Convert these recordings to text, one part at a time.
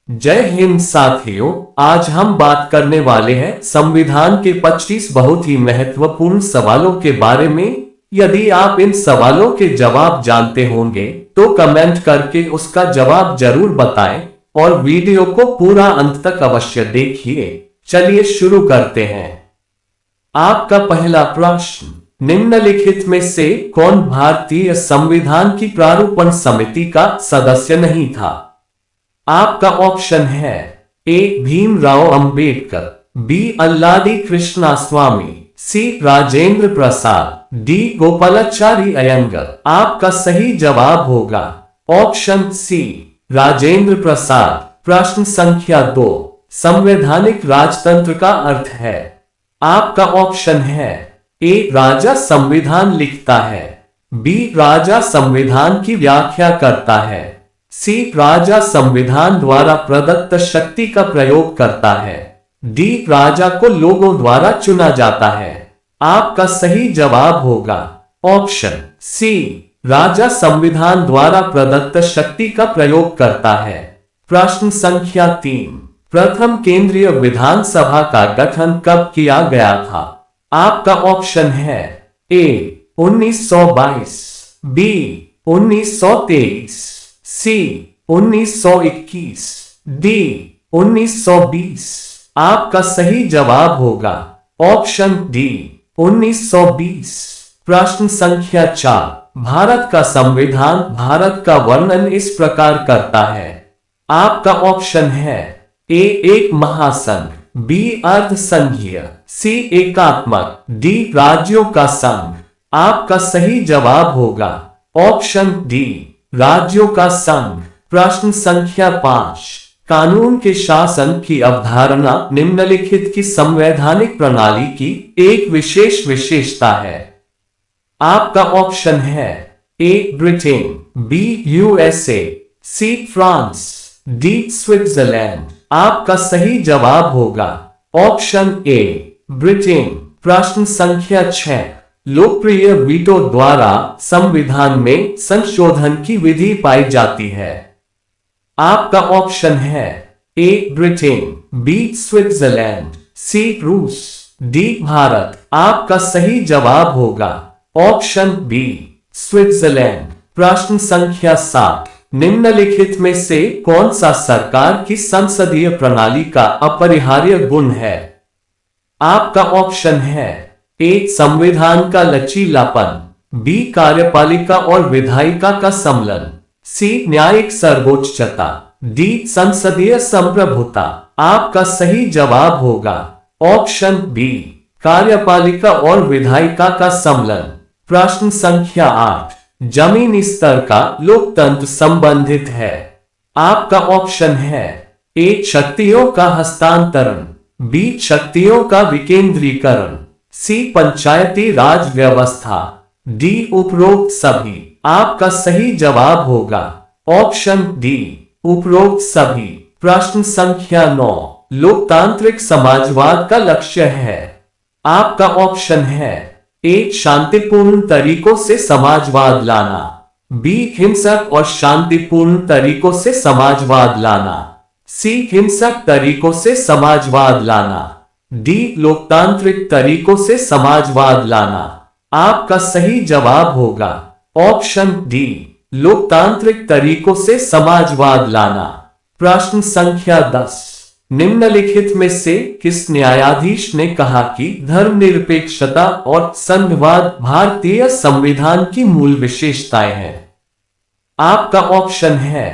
जय हिंद साथियों, आज हम बात करने वाले हैं संविधान के 25 बहुत ही महत्वपूर्ण सवालों के बारे में। यदि आप इन सवालों के जवाब जानते होंगे तो कमेंट करके उसका जवाब जरूर बताएं और वीडियो को पूरा अंत तक अवश्य देखिए। चलिए शुरू करते हैं। आपका पहला प्रश्न, निम्नलिखित में से कौन भारतीय संविधान की प्रारूपण समिति का सदस्य नहीं था? आपका ऑप्शन है ए भीमराव अंबेडकर, बी अल्लादी कृष्णा स्वामी, सी राजेंद्र प्रसाद, डी गोपालाचारी अयंगर। आपका सही जवाब होगा ऑप्शन सी राजेंद्र प्रसाद। प्रश्न संख्या 2, संवैधानिक राजतंत्र का अर्थ है। आपका ऑप्शन है ए राजा संविधान लिखता है, बी राजा संविधान की व्याख्या करता है, सी राजा संविधान द्वारा प्रदत्त शक्ति का प्रयोग करता है, डी राजा को लोगों द्वारा चुना जाता है। आपका सही जवाब होगा ऑप्शन सी राजा संविधान द्वारा प्रदत्त शक्ति का प्रयोग करता है। प्रश्न संख्या 3, प्रथम केंद्रीय विधानसभा का गठन कब किया गया था? आपका ऑप्शन है ए 1922, बी 1923, सी 1921, डी 1920। आपका सही जवाब होगा ऑप्शन डी 1920। प्रश्न संख्या 4, भारत का संविधान भारत का वर्णन इस प्रकार करता है। आपका ऑप्शन है ए एक महासंघ, बी अर्ध संघीय, सी एकात्मक, डी राज्यों का संघ। आपका सही जवाब होगा ऑप्शन डी राज्यों का संघ। प्रश्न संख्या 5, कानून के शासन की अवधारणा निम्नलिखित की संवैधानिक प्रणाली की एक विशेष विशेषता है। आपका ऑप्शन है A Britain, B USA, C France, D Switzerland. आपका सही जवाब होगा ऑप्शन ए ब्रिटेन। प्रश्न संख्या 6, लोकप्रिय वीटो द्वारा संविधान में संशोधन की विधि पाई जाती है। आपका ऑप्शन है ए ब्रिटेन, बी स्विट्जरलैंड, सी रूस, डी भारत। आपका सही जवाब होगा ऑप्शन बी स्विट्जरलैंड। प्रश्न संख्या 7, निम्नलिखित में से कौन सा सरकार की संसदीय प्रणाली का अपरिहार्य गुण है? आपका ऑप्शन है ए संविधान का लचीलापन, बी कार्यपालिका और विधायिका का सम्मेलन, सी न्यायिक सर्वोच्चता, डी संसदीय संप्रभुता। आपका सही जवाब होगा ऑप्शन बी कार्यपालिका और विधायिका का सम्मेलन। प्रश्न संख्या 8, जमीनी स्तर का लोकतंत्र संबंधित है। आपका ऑप्शन है ए शक्तियों का हस्तांतरण, बी शक्तियों का विकेंद्रीकरण, सी पंचायती राज व्यवस्था, डी उपरोक्त सभी। आपका सही जवाब होगा ऑप्शन डी उपरोक्त सभी। प्रश्न संख्या 9, लोकतांत्रिक समाजवाद का लक्ष्य है। आपका ऑप्शन है ए शांतिपूर्ण तरीकों से समाजवाद लाना, बी हिंसक और शांतिपूर्ण तरीकों से समाजवाद लाना, सी हिंसक तरीकों से समाजवाद लाना, डी लोकतांत्रिक तरीकों से समाजवाद लाना। आपका सही जवाब होगा ऑप्शन डी लोकतांत्रिक तरीकों से समाजवाद लाना। प्रश्न संख्या 10, निम्नलिखित में से किस न्यायाधीश ने कहा कि धर्मनिरपेक्षता और संघवाद भारतीय संविधान की मूल विशेषताएं हैं? आपका ऑप्शन है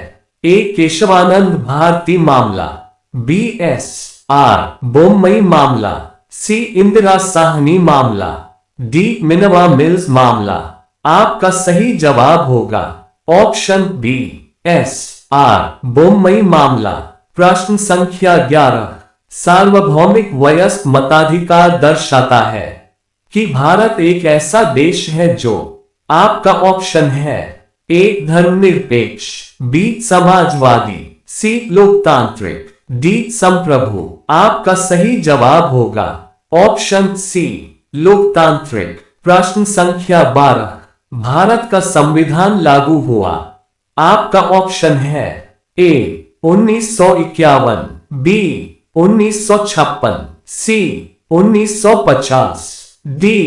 ए केशवानंद भारती मामला, बी एस आर बोम्मई मामला, सी इंदिरा साहनी मामला, डी मिनवा मिल्स मामला। आपका सही जवाब होगा ऑप्शन बी एस आर बोम्मई मामला। प्रश्न संख्या 11, सार्वभौमिक वयस्क मताधिकार दर्शाता है कि भारत एक ऐसा देश है जो। आपका ऑप्शन है ए धर्मनिरपेक्ष, बी समाजवादी, सी लोकतांत्रिक, डी संप्रभु। आपका सही जवाब होगा ऑप्शन सी लोकतांत्रिक। प्रश्न संख्या 12, भारत का संविधान लागू हुआ। आपका ऑप्शन है ए 1951, बी 1956, सी 1950, डी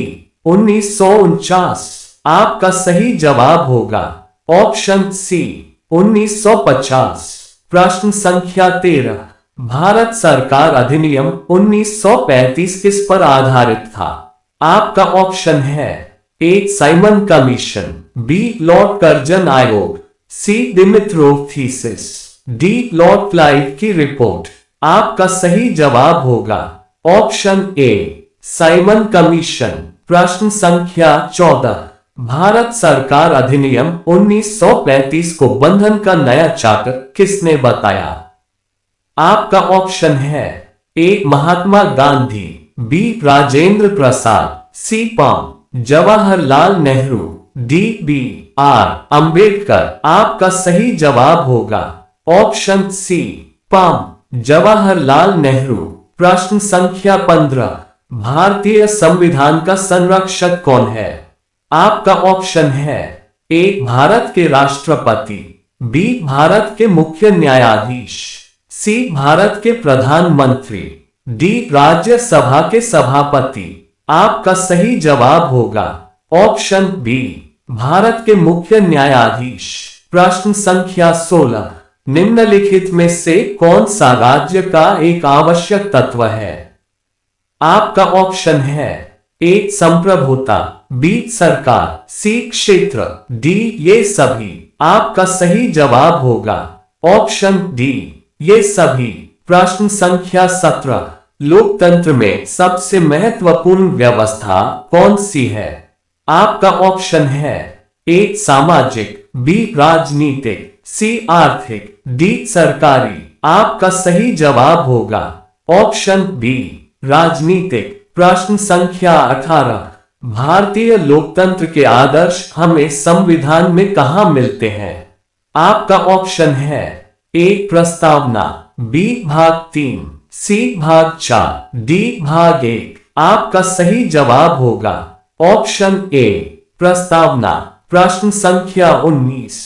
1949। आपका सही जवाब होगा ऑप्शन सी 1950। प्रश्न संख्या 13, भारत सरकार अधिनियम 1935 किस पर आधारित था? आपका ऑप्शन है A Simon Commission, B Lord Curzon आयोग, C Dimitrov thesis, D Lord Clive की रिपोर्ट। आपका सही जवाब होगा ऑप्शन ए साइमन कमीशन। प्रश्न संख्या 14, भारत सरकार अधिनियम 1935 को बंधन का नया चार्टर किसने बताया? आपका ऑप्शन है A Mahatma Gandhi, B Rajendra Prasad, C Pandit Jawaharlal Nehru, D B R Ambedkar. आपका सही जवाब होगा ऑप्शन सी पं जवाहरलाल नेहरू। प्रश्न संख्या 15, भारतीय संविधान का संरक्षक कौन है? आपका ऑप्शन है ए भारत के राष्ट्रपति, बी भारत के मुख्य न्यायाधीश, सी भारत के प्रधानमंत्री, डी राज्यसभा के सभापति। आपका सही जवाब होगा ऑप्शन बी भारत के मुख्य न्यायाधीश। प्रश्न संख्या 16, निम्नलिखित में से कौन सा राज्य का एक आवश्यक तत्व है? आपका ऑप्शन है ए संप्रभुता, बी सरकार, सी क्षेत्र, डी ये सभी। आपका सही जवाब होगा ऑप्शन डी ये सभी। प्रश्न संख्या 17, लोकतंत्र में सबसे महत्वपूर्ण व्यवस्था कौन सी है? आपका ऑप्शन है ए सामाजिक, बी राजनीतिक, सी आर्थिक, डी सरकारी। आपका सही जवाब होगा ऑप्शन बी राजनीतिक। प्रश्न संख्या 18, भारतीय लोकतंत्र के आदर्श हमें संविधान में कहां मिलते हैं? आपका ऑप्शन है ए प्रस्तावना, बी भाग 3, सी भाग 4, डी भाग 1। आपका सही जवाब होगा ऑप्शन ए प्रस्तावना। प्रश्न संख्या 19,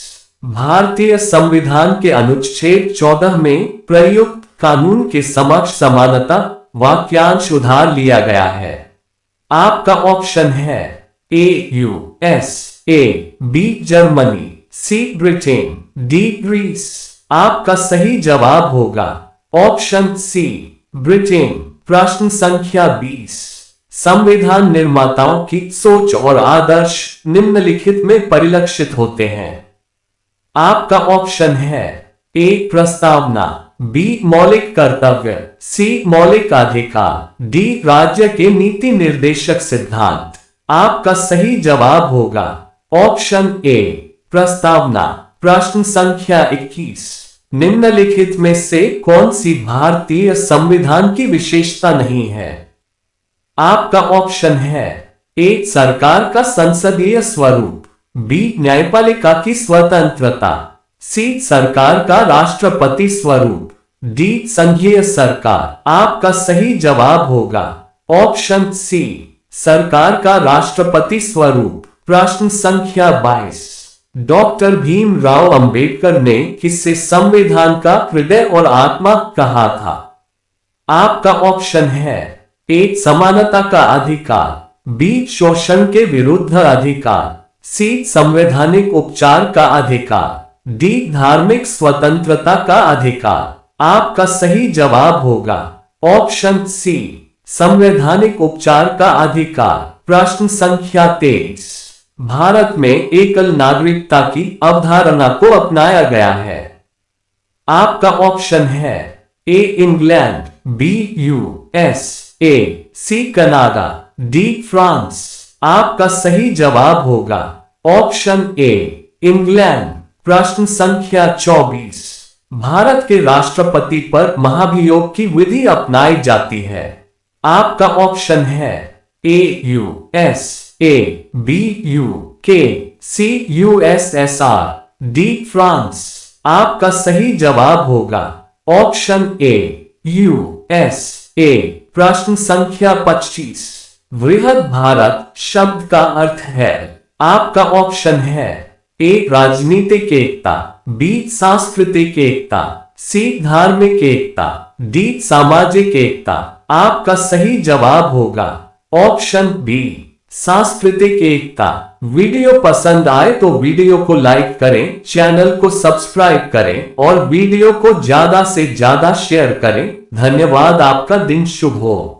भारतीय संविधान के अनुच्छेद 14 में प्रयुक्त कानून के समक्ष समानता वाक्यांश उधार लिया गया है। आपका ऑप्शन है A US, A B Germany, C Britain, D Greece. आपका सही जवाब होगा ऑप्शन सी ब्रिटेन। प्रश्न संख्या 20, संविधान निर्माताओं की सोच और आदर्श निम्नलिखित में परिलक्षित होते हैं। आपका ऑप्शन है ए प्रस्तावना, बी मौलिक कर्तव्य, सी मौलिक अधिकार, डी राज्य के नीति निर्देशक सिद्धांत। आपका सही जवाब होगा ऑप्शन ए प्रस्तावना। प्रश्न संख्या 21, निम्नलिखित में से कौन सी भारतीय संविधान की विशेषता नहीं है? आपका ऑप्शन है ए सरकार का संसदीय स्वरूप, बी न्यायपालिका की स्वतंत्रता, सी सरकार का राष्ट्रपति स्वरूप, डी संघीय सरकार। आपका सही जवाब होगा ऑप्शन सी सरकार का राष्ट्रपति स्वरूप। प्रश्न संख्या 22, डॉक्टर भीमराव अंबेडकर ने किसे संविधान का हृदय और आत्मा कहा था? आपका ऑप्शन है ए समानता का अधिकार, बी शोषण के विरुद्ध अधिकार, सी संवैधानिक उपचार का अधिकार, डी धार्मिक स्वतंत्रता का अधिकार। आपका सही जवाब होगा ऑप्शन सी संवैधानिक उपचार का अधिकार। प्रश्न संख्या 23, भारत में एकल नागरिकता की अवधारणा को अपनाया गया है। आपका ऑप्शन है A England, B US, A C Canada, D France. आपका सही जवाब होगा ऑप्शन ए इंग्लैंड। प्रश्न संख्या 24, भारत के राष्ट्रपति पर महाभियोग की विधि अपनाई जाती है। आपका ऑप्शन है A US, A B UK, C USSR, D France. आपका सही जवाब होगा ऑप्शन ए यूएसए। प्रश्न संख्या 25, वृहद भारत शब्द का अर्थ है। आपका ऑप्शन है ए राजनीतिक एकता, बी सांस्कृतिक एकता, सी धार्मिक एकता, डी सामाजिक एकता। आपका सही जवाब होगा ऑप्शन बी सांस्कृतिक एकता। वीडियो पसंद आए तो वीडियो को लाइक करें, चैनल को सब्सक्राइब करें और वीडियो को ज्यादा से ज्यादा शेयर करें। धन्यवाद। आपका दिन शुभ हो।